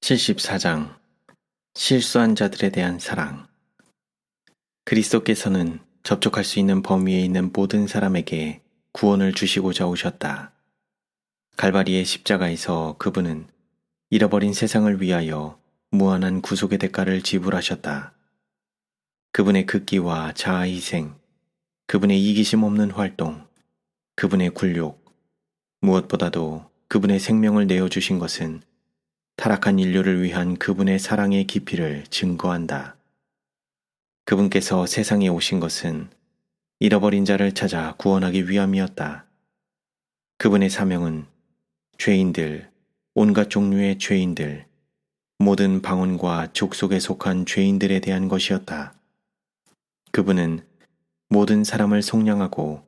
74장 실수한 자들에 대한 사랑. 그리스도께서는 접촉할 수 있는 범위에 있는 모든 사람에게 구원을 주시고자 오셨다. 갈바리의 십자가에서 그분은 잃어버린 세상을 위하여 무한한 구속의 대가를 지불하셨다. 그분의 극기와 자아희생, 그분의 이기심 없는 활동, 그분의 굴욕, 무엇보다도 그분의 생명을 내어주신 것은 타락한 인류를 위한 그분의 사랑의 깊이를 증거한다. 그분께서 세상에 오신 것은 잃어버린 자를 찾아 구원하기 위함이었다. 그분의 사명은 죄인들, 온갖 종류의 죄인들, 모든 방언과 족속에 속한 죄인들에 대한 것이었다. 그분은 모든 사람을 속량하고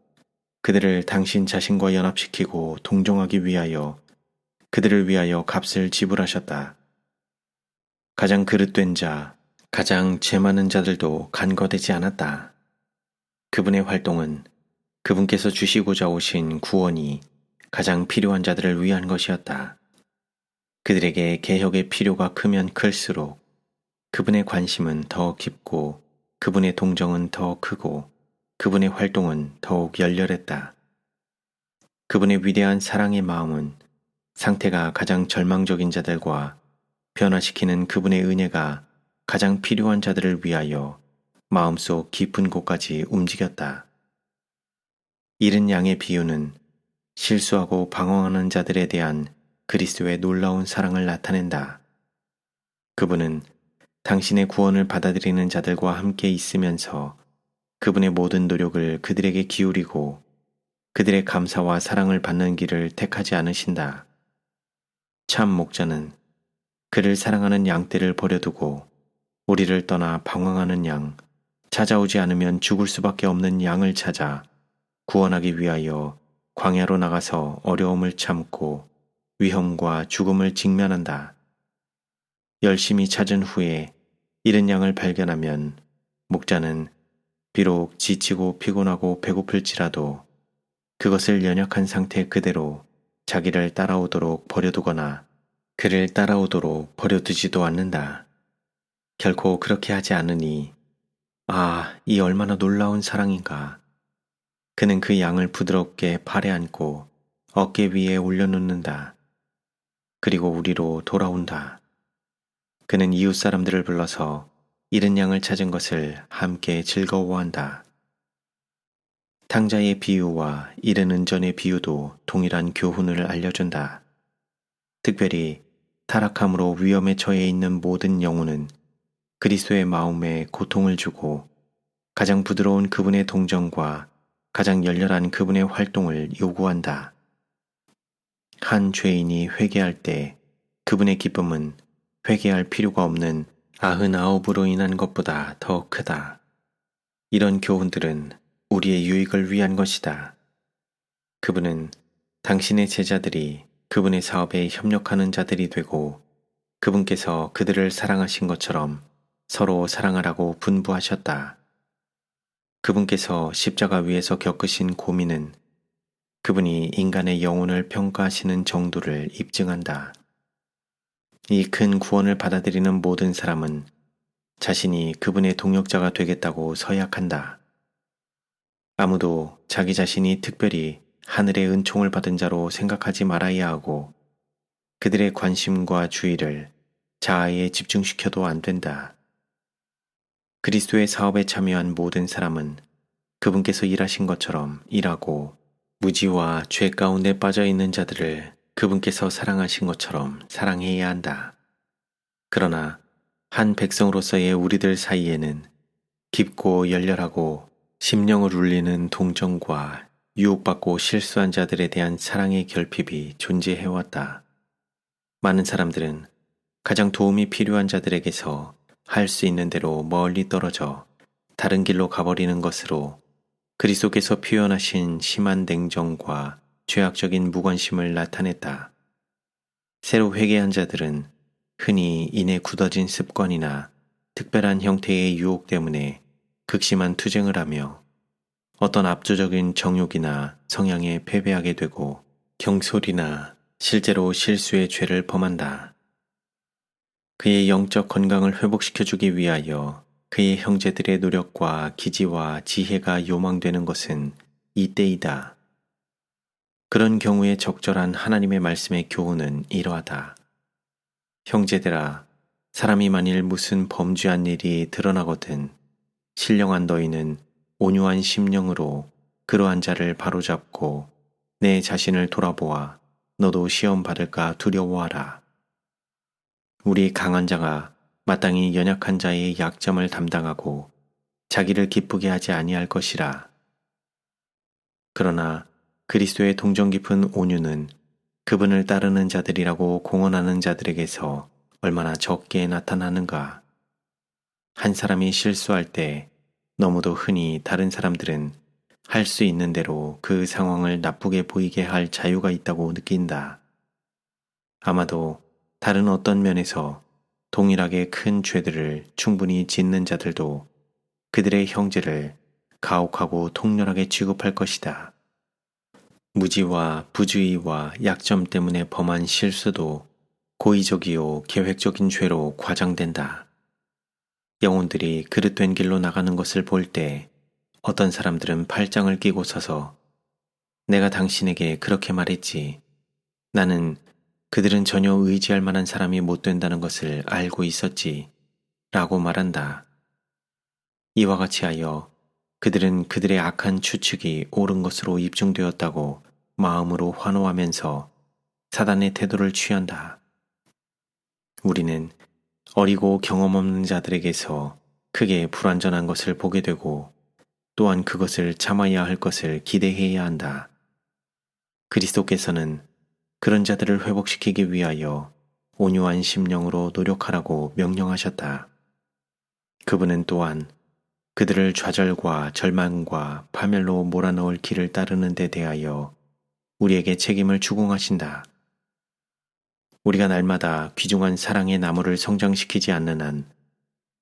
그들을 당신 자신과 연합시키고 동정하기 위하여 그들을 위하여 값을 지불하셨다. 가장 그릇된 자, 가장 죄 많은 자들도 간거되지 않았다. 그분의 활동은 그분께서 주시고자 오신 구원이 가장 필요한 자들을 위한 것이었다. 그들에게 개혁의 필요가 크면 클수록 그분의 관심은 더 깊고 그분의 동정은 더 크고 그분의 활동은 더욱 열렬했다. 그분의 위대한 사랑의 마음은 상태가 가장 절망적인 자들과 변화시키는 그분의 은혜가 가장 필요한 자들을 위하여 마음속 깊은 곳까지 움직였다. 잃은 양의 비유는 실수하고 방황하는 자들에 대한 그리스도의 놀라운 사랑을 나타낸다. 그분은 당신의 구원을 받아들이는 자들과 함께 있으면서 그분의 모든 노력을 그들에게 기울이고 그들의 감사와 사랑을 받는 길을 택하지 않으신다. 참 목자는 그를 사랑하는 양떼를 버려두고 우리를 떠나 방황하는 양, 찾아오지 않으면 죽을 수밖에 없는 양을 찾아 구원하기 위하여 광야로 나가서 어려움을 참고 위험과 죽음을 직면한다. 열심히 찾은 후에 잃은 양을 발견하면 목자는 비록 지치고 피곤하고 배고플지라도 그것을 연약한 상태 그대로 자기를 따라오도록 버려두거나 그를 따라오도록 버려두지도 않는다. 결코 그렇게 하지 않으니 이 얼마나 놀라운 사랑인가. 그는 그 양을 부드럽게 팔에 안고 어깨 위에 올려놓는다. 그리고 우리로 돌아온다. 그는 이웃 사람들을 불러서 잃은 양을 찾은 것을 함께 즐거워한다. 탕자의 비유와 잃은 은전의 비유도 동일한 교훈을 알려준다. 특별히 타락함으로 위험에 처해 있는 모든 영혼은 그리스도의 마음에 고통을 주고 가장 부드러운 그분의 동정과 가장 열렬한 그분의 활동을 요구한다. 한 죄인이 회개할 때 그분의 기쁨은 회개할 필요가 없는 99으로 인한 것보다 더 크다. 이런 교훈들은 우리의 유익을 위한 것이다. 그분은 당신의 제자들이 그분의 사업에 협력하는 자들이 되고 그분께서 그들을 사랑하신 것처럼 서로 사랑하라고 분부하셨다. 그분께서 십자가 위에서 겪으신 고민은 그분이 인간의 영혼을 평가하시는 정도를 입증한다. 이 큰 구원을 받아들이는 모든 사람은 자신이 그분의 동역자가 되겠다고 서약한다. 아무도 자기 자신이 특별히 하늘의 은총을 받은 자로 생각하지 말아야 하고 그들의 관심과 주의를 자아에 집중시켜도 안 된다. 그리스도의 사업에 참여한 모든 사람은 그분께서 일하신 것처럼 일하고 무지와 죄 가운데 빠져 있는 자들을 그분께서 사랑하신 것처럼 사랑해야 한다. 그러나 한 백성으로서의 우리들 사이에는 깊고 열렬하고 심령을 울리는 동정과 유혹받고 실수한 자들에 대한 사랑의 결핍이 존재해왔다. 많은 사람들은 가장 도움이 필요한 자들에게서 할 수 있는 대로 멀리 떨어져 다른 길로 가버리는 것으로 그리스도께서 표현하신 심한 냉정과 죄악적인 무관심을 나타냈다. 새로 회개한 자들은 흔히 이내 굳어진 습관이나 특별한 형태의 유혹 때문에 극심한 투쟁을 하며 어떤 압도적인 정욕이나 성향에 패배하게 되고 경솔이나 실제로 실수의 죄를 범한다. 그의 영적 건강을 회복시켜주기 위하여 그의 형제들의 노력과 기지와 지혜가 요망되는 것은 이때이다. 그런 경우에 적절한 하나님의 말씀의 교훈은 이러하다. 형제들아, 사람이 만일 무슨 범죄한 일이 드러나거든 신령한 너희는 온유한 심령으로 그러한 자를 바로잡고 내 자신을 돌아보아 너도 시험 받을까 두려워하라. 우리 강한 자가 마땅히 연약한 자의 약점을 담당하고 자기를 기쁘게 하지 아니할 것이라. 그러나 그리스도의 동정 깊은 온유는 그분을 따르는 자들이라고 공언하는 자들에게서 얼마나 적게 나타나는가. 한 사람이 실수할 때 너무도 흔히 다른 사람들은 할 수 있는 대로 그 상황을 나쁘게 보이게 할 자유가 있다고 느낀다. 아마도 다른 어떤 면에서 동일하게 큰 죄들을 충분히 짓는 자들도 그들의 형제를 가혹하고 통렬하게 취급할 것이다. 무지와 부주의와 약점 때문에 범한 실수도 고의적이요 계획적인 죄로 과장된다. 영혼들이 그릇된 길로 나가는 것을 볼 때 어떤 사람들은 팔짱을 끼고 서서 내가 당신에게 그렇게 말했지. 나는 그들은 전혀 의지할 만한 사람이 못 된다는 것을 알고 있었지. 라고 말한다. 이와 같이 하여 그들은 그들의 악한 추측이 옳은 것으로 입증되었다고 마음으로 환호하면서 사단의 태도를 취한다. 우리는 어리고 경험 없는 자들에게서 크게 불완전한 것을 보게 되고 또한 그것을 참아야 할 것을 기대해야 한다. 그리스도께서는 그런 자들을 회복시키기 위하여 온유한 심령으로 노력하라고 명령하셨다. 그분은 또한 그들을 좌절과 절망과 파멸로 몰아넣을 길을 따르는 데 대하여 우리에게 책임을 추궁하신다. 우리가 날마다 귀중한 사랑의 나무를 성장시키지 않는 한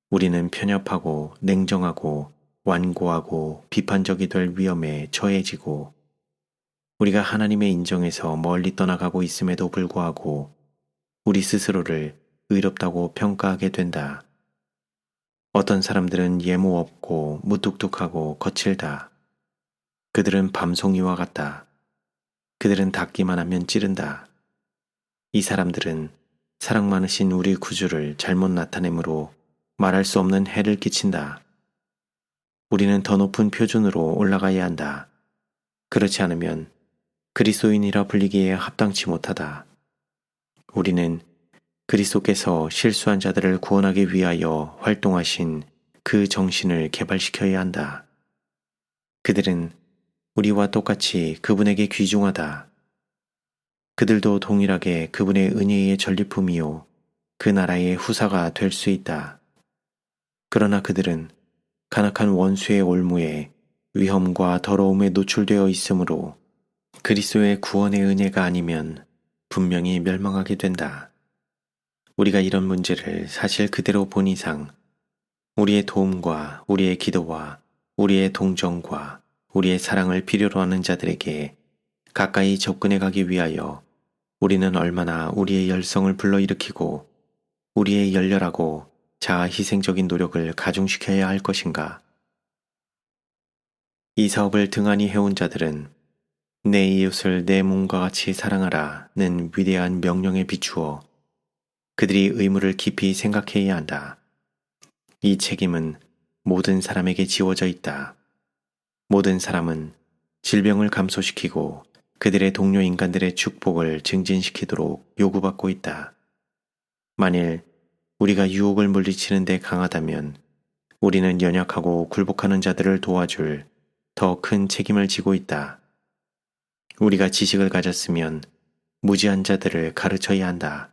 우리는 편협하고 냉정하고 완고하고 비판적이 될 위험에 처해지고 우리가 하나님의 인정에서 멀리 떠나가고 있음에도 불구하고 우리 스스로를 의롭다고 평가하게 된다. 어떤 사람들은 예모 없고 무뚝뚝하고 거칠다. 그들은 밤송이와 같다. 그들은 닿기만 하면 찌른다. 이 사람들은 사랑 많으신 우리 구주를 잘못 나타내므로 말할 수 없는 해를 끼친다. 우리는 더 높은 표준으로 올라가야 한다. 그렇지 않으면 그리스도인이라 불리기에 합당치 못하다. 우리는 그리스도께서 실수한 자들을 구원하기 위하여 활동하신 그 정신을 개발시켜야 한다. 그들은 우리와 똑같이 그분에게 귀중하다. 그들도 동일하게 그분의 은혜의 전리품이요 그 나라의 후사가 될 수 있다. 그러나 그들은 간악한 원수의 올무에 위험과 더러움에 노출되어 있으므로 그리스도의 구원의 은혜가 아니면 분명히 멸망하게 된다. 우리가 이런 문제를 사실 그대로 본 이상 우리의 도움과 우리의 기도와 우리의 동정과 우리의 사랑을 필요로 하는 자들에게 가까이 접근해 가기 위하여 우리는 얼마나 우리의 열성을 불러일으키고 우리의 열렬하고 자아 희생적인 노력을 가중시켜야 할 것인가. 이 사업을 등한히 해온 자들은 내 이웃을 내 몸과 같이 사랑하라는 위대한 명령에 비추어 그들이 의무를 깊이 생각해야 한다. 이 책임은 모든 사람에게 지워져 있다. 모든 사람은 질병을 감소시키고 그들의 동료 인간들의 축복을 증진시키도록 요구받고 있다. 만일 우리가 유혹을 물리치는 데 강하다면 우리는 연약하고 굴복하는 자들을 도와줄 더 큰 책임을 지고 있다. 우리가 지식을 가졌으면 무지한 자들을 가르쳐야 한다.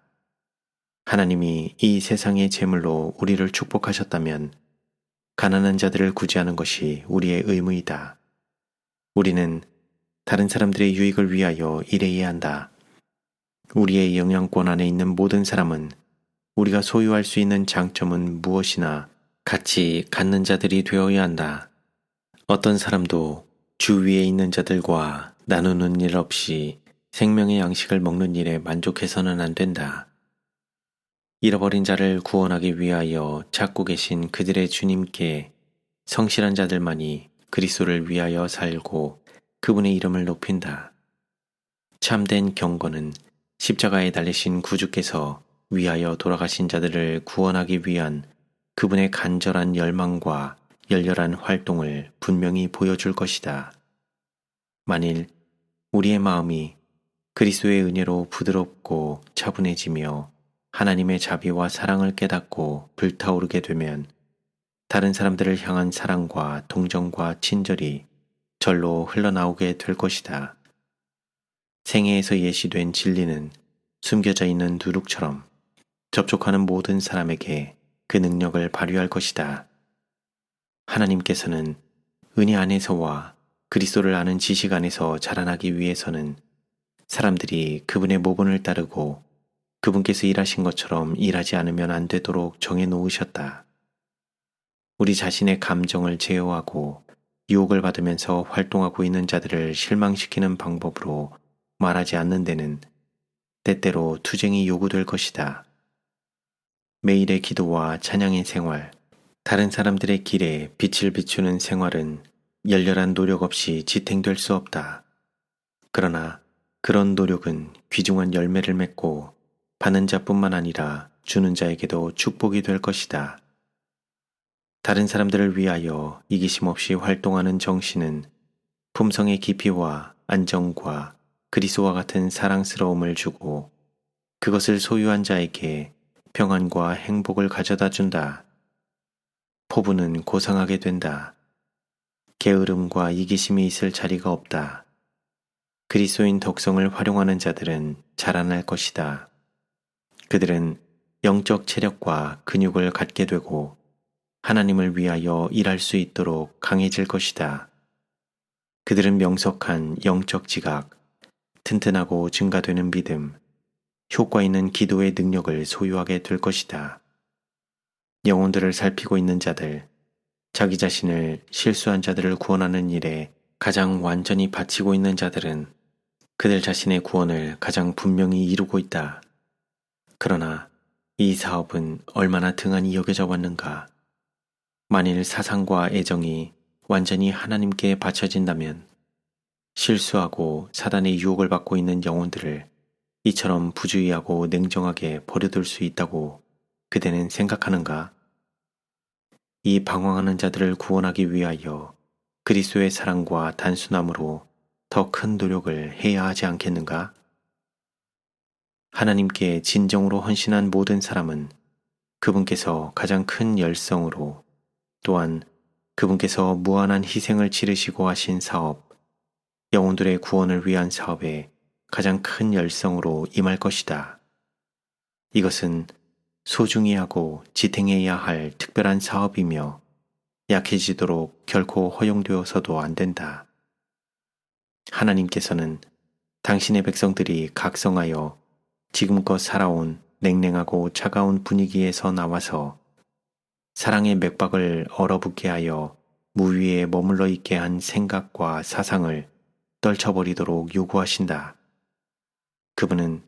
하나님이 이 세상의 재물로 우리를 축복하셨다면 가난한 자들을 구제하는 것이 우리의 의무이다. 우리는 다른 사람들의 유익을 위하여 일해야 한다. 우리의 영향권 안에 있는 모든 사람은 우리가 소유할 수 있는 장점은 무엇이나 같이 갖는 자들이 되어야 한다. 어떤 사람도 주위에 있는 자들과 나누는 일 없이 생명의 양식을 먹는 일에 만족해서는 안 된다. 잃어버린 자를 구원하기 위하여 찾고 계신 그들의 주님께 성실한 자들만이 그리스도를 위하여 살고 그분의 이름을 높인다. 참된 경건은 십자가에 달리신 구주께서 위하여 돌아가신 자들을 구원하기 위한 그분의 간절한 열망과 열렬한 활동을 분명히 보여줄 것이다. 만일 우리의 마음이 그리스도의 은혜로 부드럽고 차분해지며 하나님의 자비와 사랑을 깨닫고 불타오르게 되면 다른 사람들을 향한 사랑과 동정과 친절이 절로 흘러나오게 될 것이다. 생애에서 예시된 진리는 숨겨져 있는 누룩처럼 접촉하는 모든 사람에게 그 능력을 발휘할 것이다. 하나님께서는 은혜 안에서와 그리스도를 아는 지식 안에서 자라나기 위해서는 사람들이 그분의 모본을 따르고 그분께서 일하신 것처럼 일하지 않으면 안 되도록 정해 놓으셨다. 우리 자신의 감정을 제어하고 유혹을 받으면서 활동하고 있는 자들을 실망시키는 방법으로 말하지 않는 데는 때때로 투쟁이 요구될 것이다. 매일의 기도와 찬양의 생활, 다른 사람들의 길에 빛을 비추는 생활은 열렬한 노력 없이 지탱될 수 없다. 그러나 그런 노력은 귀중한 열매를 맺고 받는 자뿐만 아니라 주는 자에게도 축복이 될 것이다. 다른 사람들을 위하여 이기심 없이 활동하는 정신은 품성의 깊이와 안정과 그리스도와 같은 사랑스러움을 주고 그것을 소유한 자에게 평안과 행복을 가져다 준다. 포부는 고상하게 된다. 게으름과 이기심이 있을 자리가 없다. 그리스도인 덕성을 활용하는 자들은 자라날 것이다. 그들은 영적 체력과 근육을 갖게 되고 하나님을 위하여 일할 수 있도록 강해질 것이다. 그들은 명석한 영적 지각, 튼튼하고 증가되는 믿음, 효과 있는 기도의 능력을 소유하게 될 것이다. 영혼들을 살피고 있는 자들, 자기 자신을 실수한 자들을 구원하는 일에 가장 완전히 바치고 있는 자들은 그들 자신의 구원을 가장 분명히 이루고 있다. 그러나 이 사업은 얼마나 등한히 여겨져 왔는가. 만일 사상과 애정이 완전히 하나님께 바쳐진다면 실수하고 사단의 유혹을 받고 있는 영혼들을 이처럼 부주의하고 냉정하게 버려둘 수 있다고 그대는 생각하는가? 이 방황하는 자들을 구원하기 위하여 그리스도의 사랑과 단순함으로 더 큰 노력을 해야 하지 않겠는가? 하나님께 진정으로 헌신한 모든 사람은 그분께서 가장 큰 열성으로 또한 그분께서 무한한 희생을 치르시고 하신 사업, 영혼들의 구원을 위한 사업에 가장 큰 열성으로 임할 것이다. 이것은 소중히 하고 지탱해야 할 특별한 사업이며 약해지도록 결코 허용되어서도 안 된다. 하나님께서는 당신의 백성들이 각성하여 지금껏 살아온 냉랭하고 차가운 분위기에서 나와서 사랑의 맥박을 얼어붙게 하여 무위에 머물러 있게 한 생각과 사상을 떨쳐버리도록 요구하신다. 그분은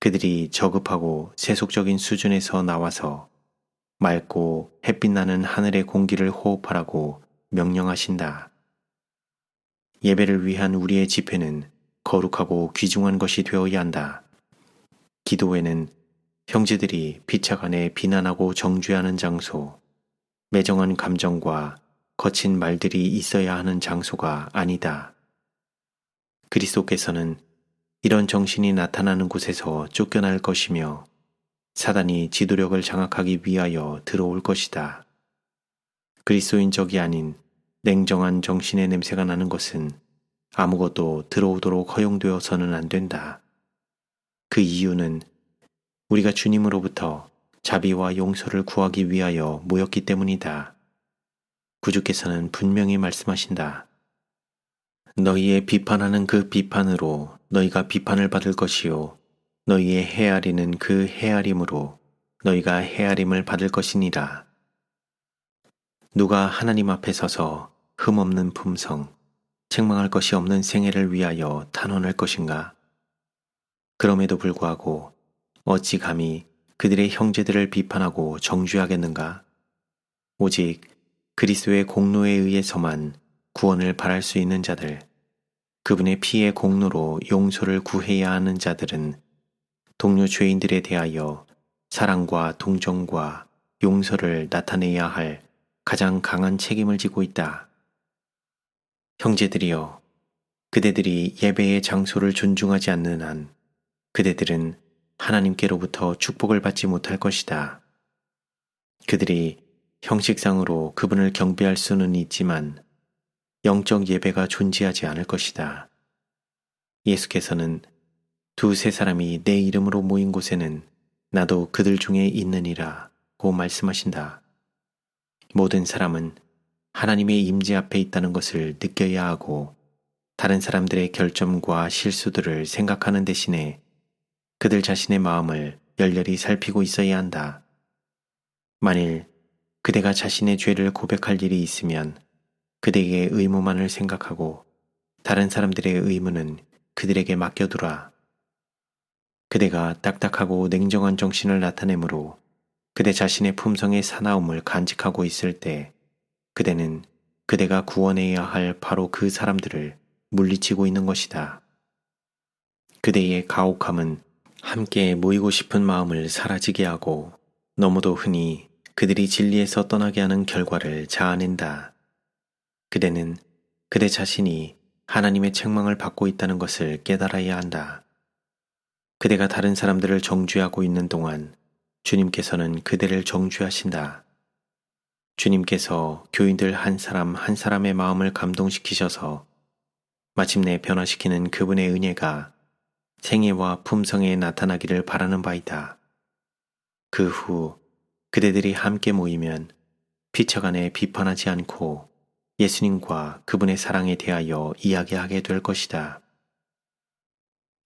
그들이 저급하고 세속적인 수준에서 나와서 맑고 햇빛 나는 하늘의 공기를 호흡하라고 명령하신다. 예배를 위한 우리의 집회는 거룩하고 귀중한 것이 되어야 한다. 기도회는 형제들이 피차간에 비난하고 정죄하는 장소, 매정한 감정과 거친 말들이 있어야 하는 장소가 아니다. 그리스도께서는 이런 정신이 나타나는 곳에서 쫓겨날 것이며 사단이 지도력을 장악하기 위하여 들어올 것이다. 그리스도인적이 아닌 냉정한 정신의 냄새가 나는 것은 아무것도 들어오도록 허용되어서는 안 된다. 그 이유는 우리가 주님으로부터 자비와 용서를 구하기 위하여 모였기 때문이다. 구주께서는 분명히 말씀하신다. 너희의 비판하는 그 비판으로 너희가 비판을 받을 것이요 너희의 헤아리는 그 헤아림으로 너희가 헤아림을 받을 것이니라. 누가 하나님 앞에 서서 흠없는 품성, 책망할 것이 없는 생애를 위하여 탄원할 것인가? 그럼에도 불구하고 어찌 감히 그들의 형제들을 비판하고 정죄하겠는가? 오직 그리스도의 공로에 의해서만 구원을 바랄 수 있는 자들, 그분의 피의 공로로 용서를 구해야 하는 자들은 동료 죄인들에 대하여 사랑과 동정과 용서를 나타내야 할 가장 강한 책임을 지고 있다. 형제들이여, 그대들이 예배의 장소를 존중하지 않는 한 그대들은 하나님께로부터 축복을 받지 못할 것이다. 그들이 형식상으로 그분을 경배할 수는 있지만 영적 예배가 존재하지 않을 것이다. 예수께서는 두세 사람이 내 이름으로 모인 곳에는 나도 그들 중에 있느니라고 말씀하신다. 모든 사람은 하나님의 임재 앞에 있다는 것을 느껴야 하고 다른 사람들의 결점과 실수들을 생각하는 대신에 그들 자신의 마음을 열렬히 살피고 있어야 한다. 만일 그대가 자신의 죄를 고백할 일이 있으면 그대의 의무만을 생각하고 다른 사람들의 의무는 그들에게 맡겨두라. 그대가 딱딱하고 냉정한 정신을 나타내므로 그대 자신의 품성의 사나움을 간직하고 있을 때 그대는 그대가 구원해야 할 바로 그 사람들을 물리치고 있는 것이다. 그대의 가혹함은 함께 모이고 싶은 마음을 사라지게 하고 너무도 흔히 그들이 진리에서 떠나게 하는 결과를 자아낸다. 그대는 그대 자신이 하나님의 책망을 받고 있다는 것을 깨달아야 한다. 그대가 다른 사람들을 정죄하고 있는 동안 주님께서는 그대를 정죄하신다. 주님께서 교인들 한 사람 한 사람의 마음을 감동시키셔서 마침내 변화시키는 그분의 은혜가 생애와 품성에 나타나기를 바라는 바이다. 그 후 그대들이 함께 모이면 피처간에 비판하지 않고 예수님과 그분의 사랑에 대하여 이야기하게 될 것이다.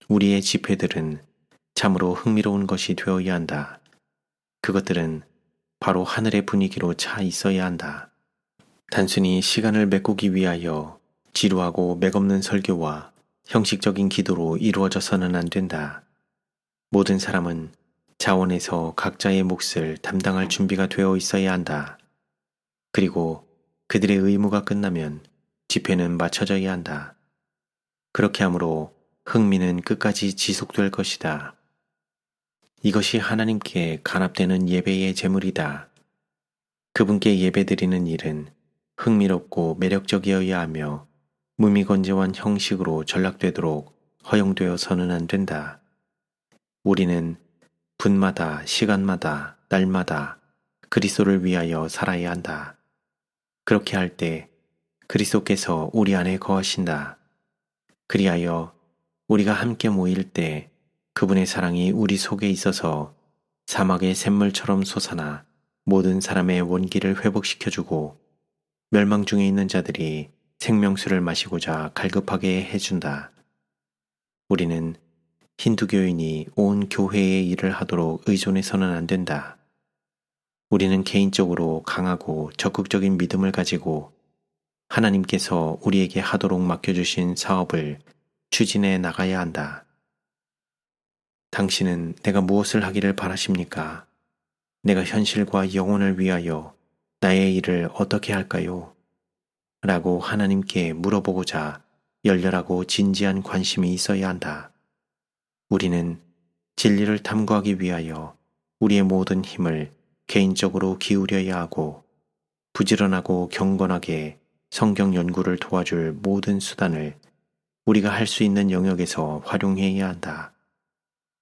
우리의 집회들은 참으로 흥미로운 것이 되어야 한다. 그것들은 바로 하늘의 분위기로 차 있어야 한다. 단순히 시간을 메꾸기 위하여 지루하고 맥없는 설교와 형식적인 기도로 이루어져서는 안 된다. 모든 사람은 자원에서 각자의 몫을 담당할 준비가 되어 있어야 한다. 그리고 그들의 의무가 끝나면 집회는 마쳐져야 한다. 그렇게 하므로 흥미는 끝까지 지속될 것이다. 이것이 하나님께 간합되는 예배의 제물이다. 그분께 예배드리는 일은 흥미롭고 매력적이어야 하며 무미건조한 형식으로 전락되도록 허용되어서는 안 된다. 우리는 분마다, 시간마다, 날마다 그리스도를 위하여 살아야 한다. 그렇게 할 때 그리스도께서 우리 안에 거하신다. 그리하여 우리가 함께 모일 때 그분의 사랑이 우리 속에 있어서 사막의 샘물처럼 솟아나 모든 사람의 원기를 회복시켜주고 멸망 중에 있는 자들이 생명수를 마시고자 갈급하게 해준다. 우리는 힌두교인이 온 교회의 일을 하도록 의존해서는 안 된다. 우리는 개인적으로 강하고 적극적인 믿음을 가지고 하나님께서 우리에게 하도록 맡겨주신 사업을 추진해 나가야 한다. 당신은 내가 무엇을 하기를 바라십니까? 내가 현실과 영혼을 위하여 나의 일을 어떻게 할까요? 라고 하나님께 물어보고자 열렬하고 진지한 관심이 있어야 한다. 우리는 진리를 탐구하기 위하여 우리의 모든 힘을 개인적으로 기울여야 하고 부지런하고 경건하게 성경 연구를 도와줄 모든 수단을 우리가 할 수 있는 영역에서 활용해야 한다.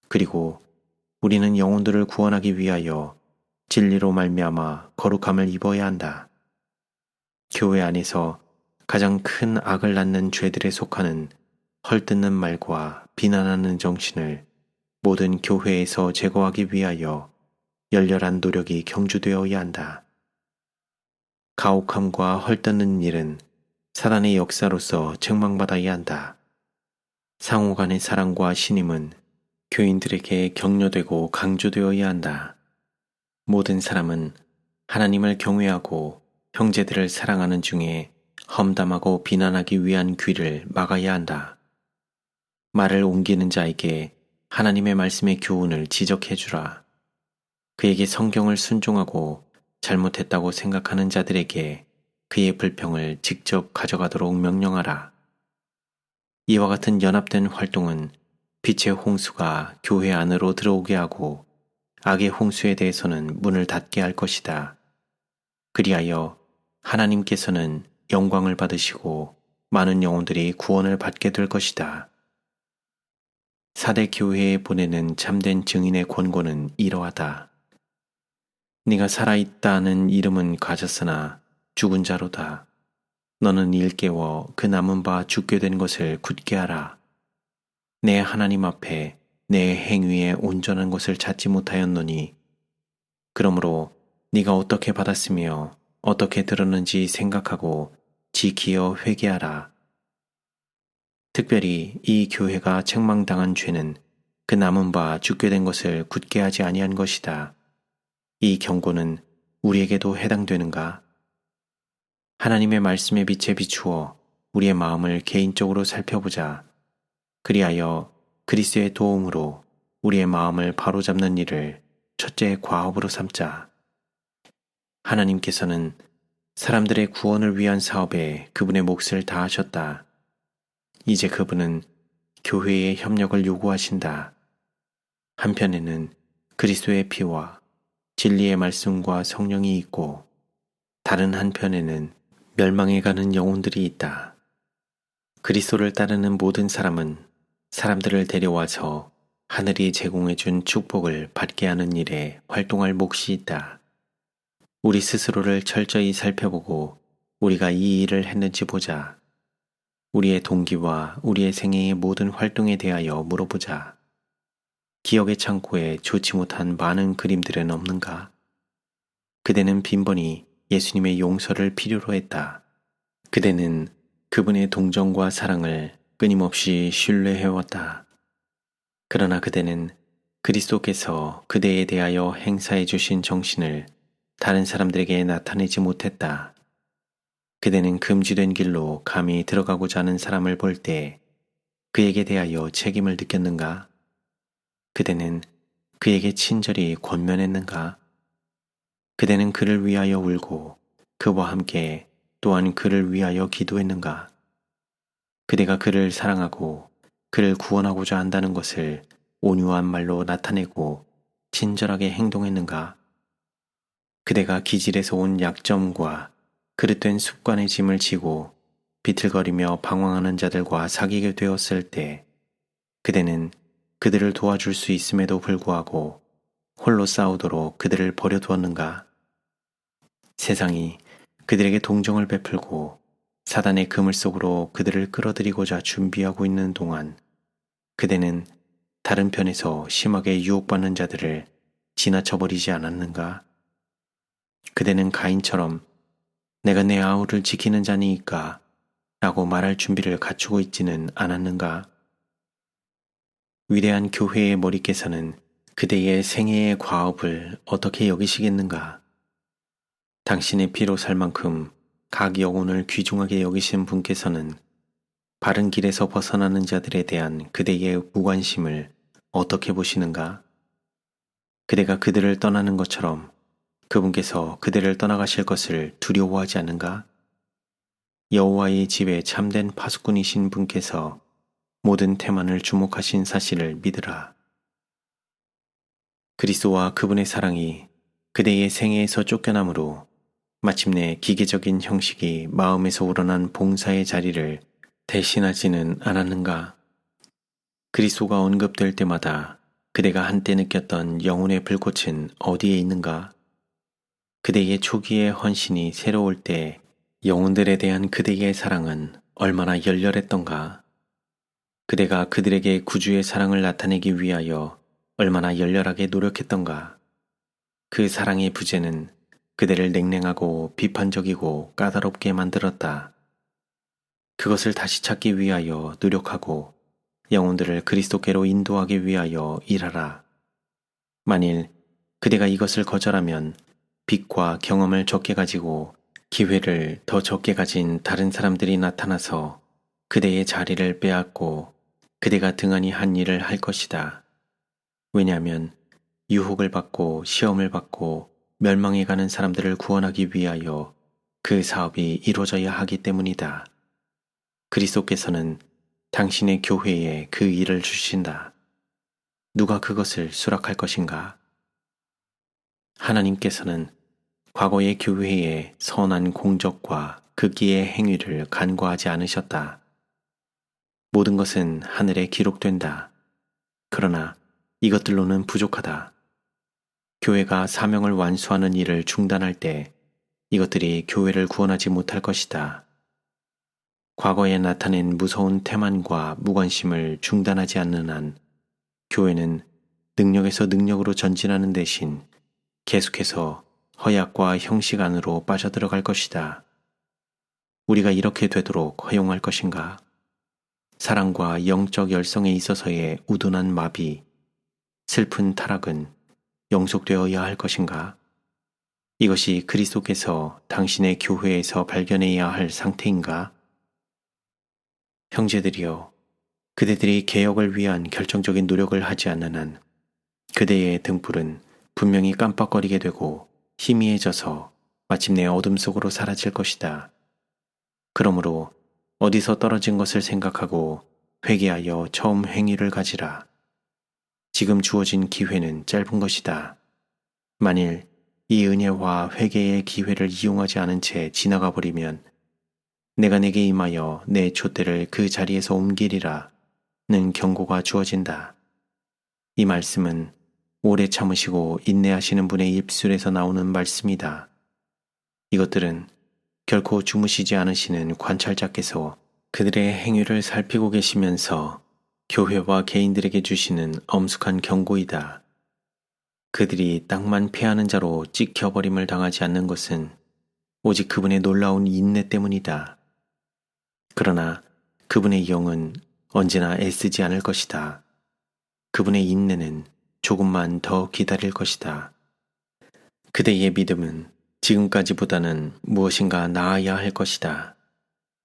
그리고 우리는 영혼들을 구원하기 위하여 진리로 말미암아 거룩함을 입어야 한다. 교회 안에서 가장 큰 악을 낳는 죄들에 속하는 헐뜯는 말과 비난하는 정신을 모든 교회에서 제거하기 위하여 열렬한 노력이 경주되어야 한다. 가혹함과 헐뜯는 일은 사단의 역사로서 책망받아야 한다. 상호 간의 사랑과 신임은 교인들에게 격려되고 강조되어야 한다. 모든 사람은 하나님을 경외하고 형제들을 사랑하는 중에 험담하고 비난하기 위한 귀를 막아야 한다. 말을 옮기는 자에게 하나님의 말씀의 교훈을 지적해 주라. 그에게 성경을 순종하고 잘못했다고 생각하는 자들에게 그의 불평을 직접 가져가도록 명령하라. 이와 같은 연합된 활동은 빛의 홍수가 교회 안으로 들어오게 하고 악의 홍수에 대해서는 문을 닫게 할 것이다. 그리하여 하나님께서는 영광을 받으시고 많은 영혼들이 구원을 받게 될 것이다. 사대 교회에 보내는 참된 증인의 권고는 이러하다. 네가 살아있다는 이름은 가졌으나 죽은 자로다. 너는 일깨워 그 남은 바 죽게 된 것을 굳게 하라. 내 하나님 앞에 내 행위에 온전한 것을 찾지 못하였노니 그러므로 네가 어떻게 받았으며 어떻게 들었는지 생각하고 지키어 회개하라. 특별히 이 교회가 책망당한 죄는 그 남은 바 죽게 된 것을 굳게 하지 아니한 것이다. 이 경고는 우리에게도 해당되는가? 하나님의 말씀의 빛에 비추어 우리의 마음을 개인적으로 살펴보자. 그리하여 그리스도의 도움으로 우리의 마음을 바로잡는 일을 첫째 과업으로 삼자. 하나님께서는 사람들의 구원을 위한 사업에 그분의 몫을 다하셨다. 이제 그분은 교회의 협력을 요구하신다. 한편에는 그리스도의 피와 진리의 말씀과 성령이 있고 다른 한편에는 멸망에 가는 영혼들이 있다. 그리스도를 따르는 모든 사람은 사람들을 데려와서 하늘이 제공해준 축복을 받게 하는 일에 활동할 몫이 있다. 우리 스스로를 철저히 살펴보고 우리가 이 일을 했는지 보자. 우리의 동기와 우리의 생애의 모든 활동에 대하여 물어보자. 기억의 창고에 좋지 못한 많은 그림들은 없는가? 그대는 빈번히 예수님의 용서를 필요로 했다. 그대는 그분의 동정과 사랑을 끊임없이 신뢰해왔다. 그러나 그대는 그리스도께서 그대에 대하여 행사해 주신 정신을 다른 사람들에게 나타내지 못했다. 그대는 금지된 길로 감히 들어가고자 하는 사람을 볼 때 그에게 대하여 책임을 느꼈는가? 그대는 그에게 친절히 권면했는가? 그대는 그를 위하여 울고 그와 함께 또한 그를 위하여 기도했는가? 그대가 그를 사랑하고 그를 구원하고자 한다는 것을 온유한 말로 나타내고 친절하게 행동했는가? 그대가 기질에서 온 약점과 그릇된 습관의 짐을 지고 비틀거리며 방황하는 자들과 사귀게 되었을 때 그대는 그들을 도와줄 수 있음에도 불구하고 홀로 싸우도록 그들을 버려두었는가? 세상이 그들에게 동정을 베풀고 사단의 그물 속으로 그들을 끌어들이고자 준비하고 있는 동안 그대는 다른 편에서 심하게 유혹받는 자들을 지나쳐버리지 않았는가? 그대는 가인처럼 내가 내 아우를 지키는 자니까 라고 말할 준비를 갖추고 있지는 않았는가? 위대한 교회의 머리께서는 그대의 생애의 과업을 어떻게 여기시겠는가? 당신의 피로 살 만큼 각 영혼을 귀중하게 여기신 분께서는 바른 길에서 벗어나는 자들에 대한 그대의 무관심을 어떻게 보시는가? 그대가 그들을 떠나는 것처럼 그분께서 그대를 떠나가실 것을 두려워하지 않는가? 여호와의 집에 참된 파수꾼이신 분께서 모든 태만을 주목하신 사실을 믿으라. 그리스도와 그분의 사랑이 그대의 생애에서 쫓겨남으로 마침내 기계적인 형식이 마음에서 우러난 봉사의 자리를 대신하지는 않았는가? 그리스도가 언급될 때마다 그대가 한때 느꼈던 영혼의 불꽃은 어디에 있는가? 그대의 초기의 헌신이 새로울 때 영혼들에 대한 그대의 사랑은 얼마나 열렬했던가? 그대가 그들에게 구주의 사랑을 나타내기 위하여 얼마나 열렬하게 노력했던가? 그 사랑의 부재는 그대를 냉랭하고 비판적이고 까다롭게 만들었다. 그것을 다시 찾기 위하여 노력하고 영혼들을 그리스도께로 인도하기 위하여 일하라. 만일 그대가 이것을 거절하면 빛과 경험을 적게 가지고 기회를 더 적게 가진 다른 사람들이 나타나서 그대의 자리를 빼앗고 그대가 등한히 한 일을 할 것이다. 왜냐하면 유혹을 받고 시험을 받고 멸망해 가는 사람들을 구원하기 위하여 그 사업이 이루어져야 하기 때문이다. 그리스도께서는 당신의 교회에 그 일을 주신다. 누가 그것을 수락할 것인가? 하나님께서는 과거의 교회의 선한 공적과 극기의 행위를 간과하지 않으셨다. 모든 것은 하늘에 기록된다. 그러나 이것들로는 부족하다. 교회가 사명을 완수하는 일을 중단할 때 이것들이 교회를 구원하지 못할 것이다. 과거에 나타낸 무서운 태만과 무관심을 중단하지 않는 한 교회는 능력에서 능력으로 전진하는 대신 계속해서 허약과 형식 안으로 빠져들어갈 것이다. 우리가 이렇게 되도록 허용할 것인가? 사랑과 영적 열성에 있어서의 우둔한 마비, 슬픈 타락은 영속되어야 할 것인가? 이것이 그리스도께서 당신의 교회에서 발견해야 할 상태인가? 형제들이여, 그대들이 개혁을 위한 결정적인 노력을 하지 않는 한 그대의 등불은 분명히 깜빡거리게 되고 희미해져서 마침내 어둠 속으로 사라질 것이다. 그러므로 어디서 떨어진 것을 생각하고 회개하여 처음 행위를 가지라. 지금 주어진 기회는 짧은 것이다. 만일 이 은혜와 회개의 기회를 이용하지 않은 채 지나가 버리면 내가 내게 임하여 내 촛대를 그 자리에서 옮기리라 는 경고가 주어진다. 이 말씀은 오래 참으시고 인내하시는 분의 입술에서 나오는 말씀이다. 이것들은 결코 주무시지 않으시는 관찰자께서 그들의 행위를 살피고 계시면서 교회와 개인들에게 주시는 엄숙한 경고이다. 그들이 땅만 패하는 자로 찍혀버림을 당하지 않는 것은 오직 그분의 놀라운 인내 때문이다. 그러나 그분의 영은 언제나 애쓰지 않을 것이다. 그분의 인내는 조금만 더 기다릴 것이다. 그대의 믿음은 지금까지보다는 무엇인가 나아야 할 것이다.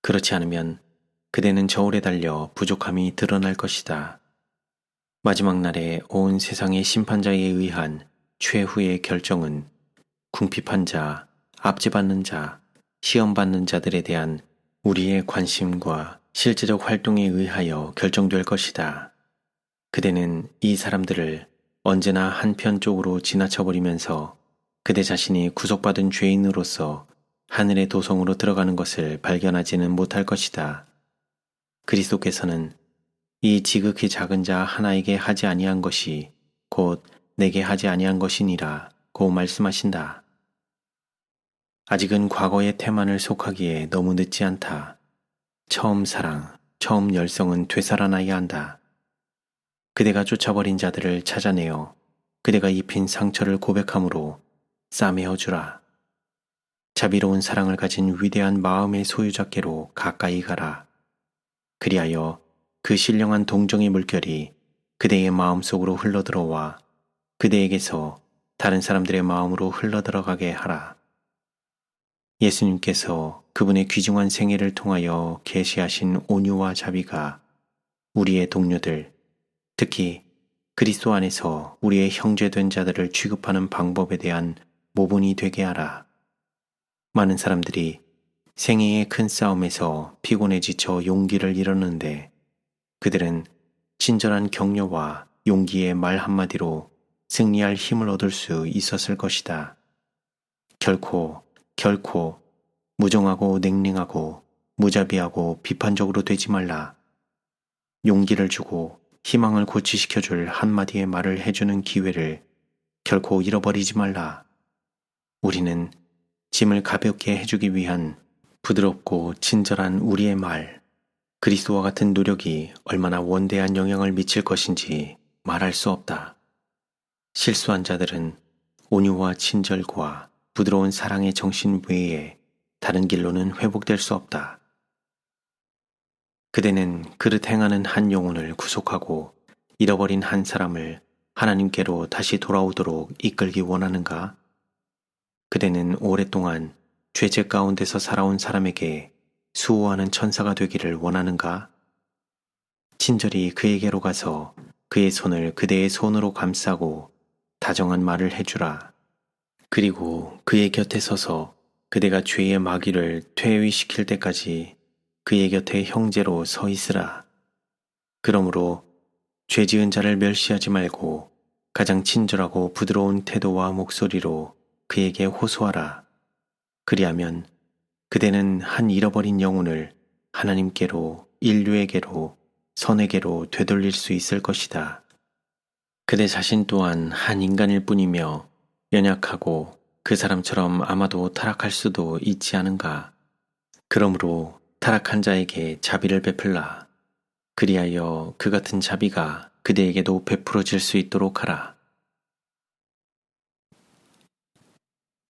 그렇지 않으면 그대는 저울에 달려 부족함이 드러날 것이다. 마지막 날에 온 세상의 심판자에 의한 최후의 결정은 궁핍한 자, 압제받는 자, 시험받는 자들에 대한 우리의 관심과 실제적 활동에 의하여 결정될 것이다. 그대는 이 사람들을 언제나 한편쪽으로 지나쳐버리면서 그대 자신이 구속받은 죄인으로서 하늘의 도성으로 들어가는 것을 발견하지는 못할 것이다. 그리스도께서는 이 지극히 작은 자 하나에게 하지 아니한 것이 곧 내게 하지 아니한 것이니라 고 말씀하신다. 아직은 과거의 태만을 속하기에 너무 늦지 않다. 처음 사랑, 처음 열성은 되살아나야 한다. 그대가 쫓아버린 자들을 찾아내어 그대가 입힌 상처를 고백함으로 싸매어 주라. 자비로운 사랑을 가진 위대한 마음의 소유자께로 가까이 가라. 그리하여 그 신령한 동정의 물결이 그대의 마음속으로 흘러들어와 그대에게서 다른 사람들의 마음으로 흘러들어가게 하라. 예수님께서 그분의 귀중한 생애를 통하여 계시하신 온유와 자비가 우리의 동료들, 특히 그리스도 안에서 우리의 형제된 자들을 취급하는 방법에 대한 모본이 되게 하라. 많은 사람들이 생애의 큰 싸움에서 피곤해 지쳐 용기를 잃었는데 그들은 친절한 격려와 용기의 말 한마디로 승리할 힘을 얻을 수 있었을 것이다. 결코 무정하고 냉랭하고 무자비하고 비판적으로 되지 말라. 용기를 주고 희망을 고취시켜줄 한마디의 말을 해주는 기회를 결코 잃어버리지 말라. 우리는 짐을 가볍게 해주기 위한 부드럽고 친절한 우리의 말, 그리스도와 같은 노력이 얼마나 원대한 영향을 미칠 것인지 말할 수 없다. 실수한 자들은 온유와 친절과 부드러운 사랑의 정신 외에 다른 길로는 회복될 수 없다. 그대는 그릇 행하는 한 영혼을 구속하고 잃어버린 한 사람을 하나님께로 다시 돌아오도록 이끌기 원하는가? 그대는 오랫동안 죄책 가운데서 살아온 사람에게 수호하는 천사가 되기를 원하는가? 친절히 그에게로 가서 그의 손을 그대의 손으로 감싸고 다정한 말을 해주라. 그리고 그의 곁에 서서 그대가 죄의 마귀를 퇴위시킬 때까지 그의 곁에 형제로 서 있으라. 그러므로 죄 지은 자를 멸시하지 말고 가장 친절하고 부드러운 태도와 목소리로 그에게 호소하라. 그리하면 그대는 한 잃어버린 영혼을 하나님께로, 인류에게로, 선에게로 되돌릴 수 있을 것이다. 그대 자신 또한 한 인간일 뿐이며 연약하고 그 사람처럼 아마도 타락할 수도 있지 않은가. 그러므로 타락한 자에게 자비를 베풀라. 그리하여 그 같은 자비가 그대에게도 베풀어질 수 있도록 하라.